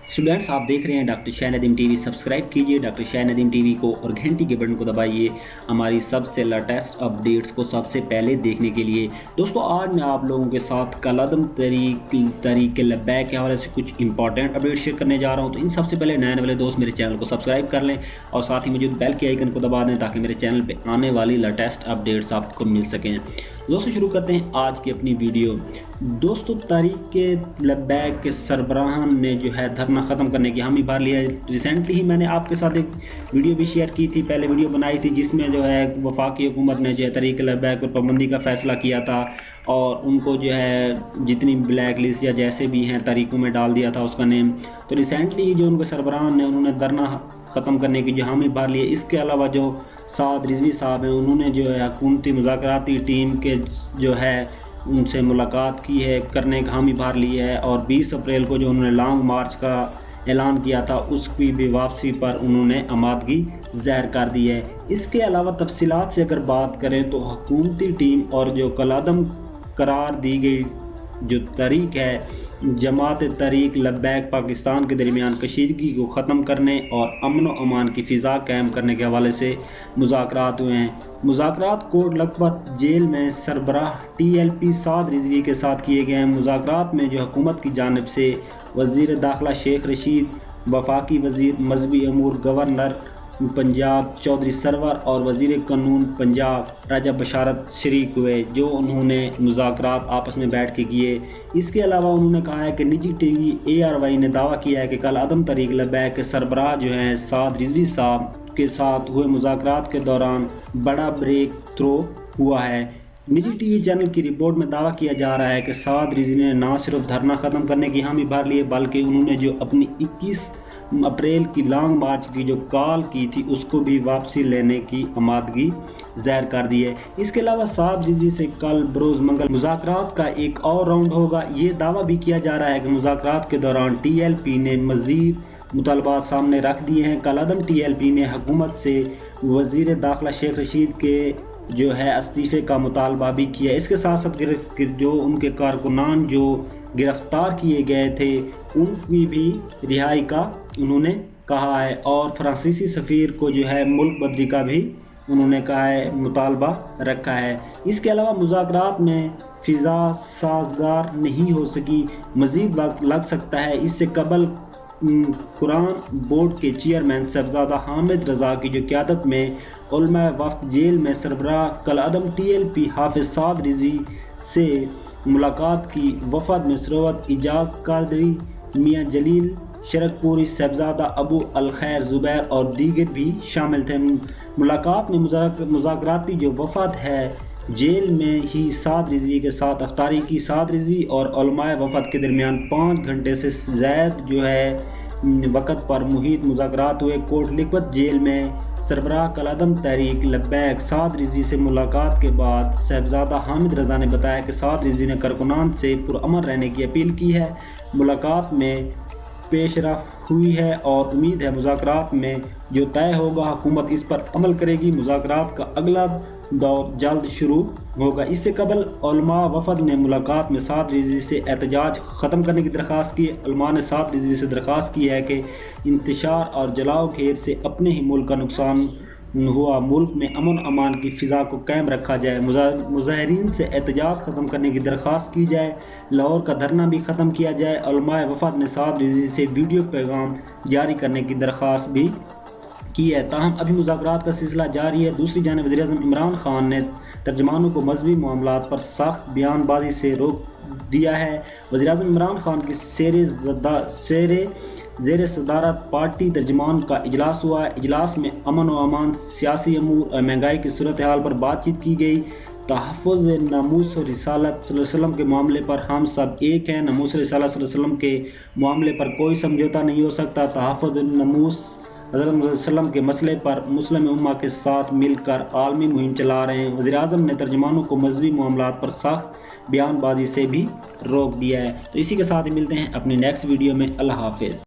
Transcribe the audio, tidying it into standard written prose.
Students, आप देख रहे हैं doctor Shah Nadeem TV. Subscribe कीजिए डॉक्टर शाह नदीम टीवी को और घंटी के बटन को दबाइए हमारी सबसे लेटेस्ट अपडेट्स को सबसे पहले देखने के लिए। दोस्तों, आज मैं आप लोगों के साथ कलअदम तरीक़ लब्बैक के हवाले से कुछ इंपॉर्टेंट अपडेट शेयर करने जा रहा हूं। तो इन सबसे पहले नए वाले दोस्त मेरे चैनल को सब्सक्राइब कर लें और साथ ही मौजूद बेल के आइकन को दबा दें ताकि मेरे चैनल पर आने वाली लेटेस्ट अपडेट्स आपको मिल सकें। दोस्तों, शुरू करते हैं आज की अपनी वीडियो। दोस्तों, तहरीक लब्बैक के सरबराहान ने जो है धरना ख़त्म करने की हामी भर लिया है। रिसेंटली ही मैंने आपके साथ एक वीडियो भी शेयर की थी, पहले वीडियो बनाई थी जिसमें जो है वफाकी हुकूमत ने जो है तहरीक लब्बैक पर पाबंदी का फ़ैसला किया था और उनको जो है जितनी ब्लैक लिस्ट या जैसे भी हैं तरीक़ों में डाल दिया था उसका नेम। तो रिसेंटली जो उनके सरबराहान ने उन्होंने धरना ख़त्म करने की जो हामी भर ली है। इसके अलावा जो साद रिजवी साहब हैं उन्होंने जो है हुकूमती मुज़ाकराती टीम के जो है उनसे मुलाकात की है, करने का हामी भर ली है और 20 अप्रैल को जो उन्होंने लॉन्ग मार्च का ऐलान किया था उसकी भी वापसी पर उन्होंने आमादगी ज़ाहिर कर दी है। इसके अलावा तफसीलात से अगर बात करें तो हुकूमती टीम और जो कलअदम करार दी गई जो तरीक़ है जमात तहरीक लब्बैक पाकिस्तान के दरमियान कशीदगी को ख़त्म करने और अमन व अमान की फ़िज़ा कायम करने के हवाले से मुज़ाकरात हुए हैं। मुज़ाकरात कोट लखपत जेल में सरबराह TLP साद रिजवी के साथ किए गए हैं। मुज़ाकरात में जो हुकूमत की जानिब से वज़ीर दाखिला शेख रशीद, वफाकी वज़ीर मजहबी अमूर गवर्नर पंजाब चौधरी सरवर और वज़ीर कानून पंजाब राजा बशारत शरीक हुए, जो उन्होंने मुज़ाकरात आपस में बैठ के किए। इसके अलावा उन्होंने कहा है कि निजी TV ARY ने दावा किया है कि कलअदम तहरीक लब्बैक के सरबराह जो हैं साद रिजवी साहब के साथ हुए मुज़ाकरात के दौरान बड़ा ब्रेक थ्रो हुआ है। निजी TV चैनल की रिपोर्ट में दावा किया जा रहा है कि साद रिजवी ने न सिर्फ धरना ख़त्म करने की हामी भर ली है बल्कि उन्होंने जो अपनी 21 अप्रैल की लॉन्ग मार्च की जो कॉल की थी उसको भी वापसी लेने की आमादगी ज़ाहिर कर दी है। इसके अलावा साद रिजवी से कल बरोज़ मंगल मुज़ाकरात का एक और राउंड होगा। ये दावा भी किया जा रहा है कि मुज़ाकरात के दौरान TLP ने मज़ीद मुतालबात सामने रख दिए हैं। कलअदम TLP ने हुकूमत से वज़ीर दाखिला शेख रशीद के जो है इस्तीफ़े का मुतालबा भी किया। इसके साथ साथ जो उनके कारकुनान जो गिरफ़्तार किए गए थे उनकी भी रिहाई का उन्होंने कहा है और फ्रांसीसी सफ़ीर को जो है मुल्क बदली का भी उन्होंने कहा है मुतालबा रखा है। इसके अलावा मुज़ाकरात में फ़िज़ा साज़गार नहीं हो सकी, मज़ीद वक्त लग सकता है। इससे कबल कुरान बोर्ड के चेयरमैन साहबजादा हामिद रज़ा की जो क़यादत में उलमा वफ़द जेल में सरबराह कलअदम TLP हाफिज़ साद रिजवी से मुलाकात की। वफ़द में सरोवत इजाज़ कादरी, मियाँ जलील शरकपुरी, साहबजादा अबू अल खैर ज़ुबैर और दीगर भी शामिल थे। मुलाकात में मुज़ाकराती जो वफ़द है जेल में ही साद रिजवी के साथ अफ्तारी की। साद रिजवी और उलमाए वफ़द के दरमियान 5 घंटे से ज़ायद जो है वक़्त पर मुहित मुज़ाकरात हुए। कोट लखपत जेल में सरबराह कलअदम तहरीक लब्बैक साद रिजवी से मुलाकात के बाद साहबजादा हामिद रज़ा ने बताया कि साद रिजवी ने कारकुनान से पुरअमन रहने की अपील की है। मुलाकात में पेशरफ हुई है और उम्मीद है मुज़ाकरात में जो तय होगा हुकूमत इस पर अमल करेगी। मुज़ाकरात का अगला दौर जल्द शुरू होगा। इससे कबल उलमा वफ़द ने मुलाकात में साद रिजवी से एहतजाज ख़त्म करने की दरख्वास्त की। उलमा ने साद रिजवी से दरख्वास्त की है कि इंतशार और जलाओ घेर से अपने ही मुल्क का नुकसान हुआ, मुल्क में अमन अमान की फ़िज़ा को कायम रखा जाए। मुज़ाहिरीन से एहतजाज ख़त्म करने की दरख्वास्त की जाए, लाहौर का धरना भी ख़त्म किया जाए। उलमाए वफ़द ने साद रिजवी से वीडियो पैगाम जारी करने की दरख्वास्त भी की है। ताहम अभी मुज़ाकरात का सिलसिला जारी है। दूसरी जानिब वज़ीर-ए-आज़म इमरान खान ने तर्जमानों को मज़हबी मामलात पर सख्त बयानबाजी से रोक दिया है। वज़ीर-ए-आज़म इमरान खान की ज़ेर सदारत पार्टी तर्जमान का इजलास हुआ है। इजलास में अमन व अमान, सियासी अमूर और महंगाई की सूरत हाल पर बातचीत की गई। तहफ़्फ़ुज़ नमूस और रिसालत सल्लल्लाहु अलैहि वसल्लम के मामले पर हम सब एक हैं। नमूस रिसालत सल्लल्लाहु अलैहि वसल्लम के मामले पर कोई समझौता नहीं हो सकता। तहफ़्फ़ुज़ नमूस हज़रत वसल्लम के मसले पर मुस्लिम उम्मा के साथ मिलकर आलमी मुहिम चला रहे हैं। वज़ीर-ए-आज़म ने तर्जमानों को मज़हबी मामलात पर सख्त बयानबाजी से भी रोक दिया है। तो इसी के साथ ही मिलते हैं अपनी नेक्स्ट वीडियो में। अल्लाह हाफ़िज़।